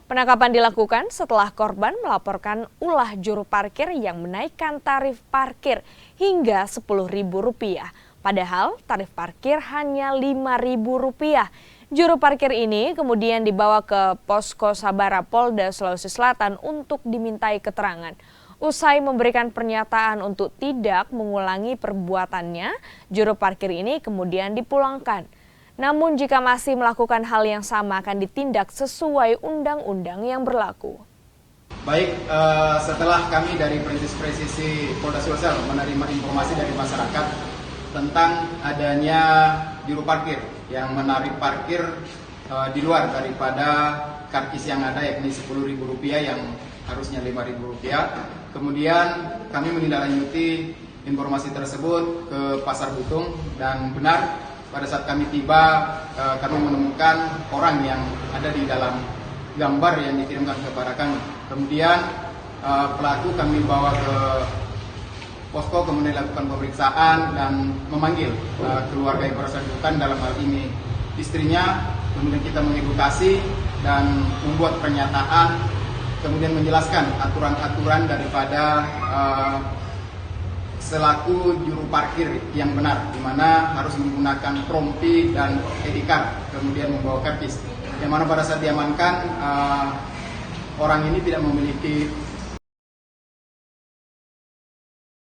Penangkapan dilakukan setelah korban melaporkan ulah juru parkir yang menaikkan tarif parkir hingga Rp10.000. Padahal tarif parkir hanya Rp5.000. Juru parkir ini kemudian dibawa ke Posko Sabara Polda Sulawesi Selatan untuk dimintai keterangan. Usai memberikan pernyataan untuk tidak mengulangi perbuatannya, juru parkir ini kemudian dipulangkan. Namun jika masih melakukan hal yang sama akan ditindak sesuai undang-undang yang berlaku. Baik, setelah kami dari Presisi Polda Sulsel menerima informasi dari masyarakat tentang adanya juru parkir yang menarik parkir di luar daripada karcis yang ada, yakni Rp10.000 yang harusnya Rp5.000. Kemudian kami menindaklanjuti informasi tersebut ke Pasar Butung dan benar. Pada saat kami tiba, kami menemukan orang yang ada di dalam gambar yang dikirimkan kepada kami. Kemudian pelaku kami bawa ke posko, kemudian lakukan pemeriksaan dan memanggil keluarga yang bersangkutan, dalam hal ini istrinya. Kemudian kita mengedukasi dan membuat pernyataan, kemudian menjelaskan aturan-aturan daripada selaku juru parkir yang benar, di mana harus menggunakan trompi dan ID card, kemudian membawa karcis. Yang mana pada saat diamankan, orang ini tidak memiliki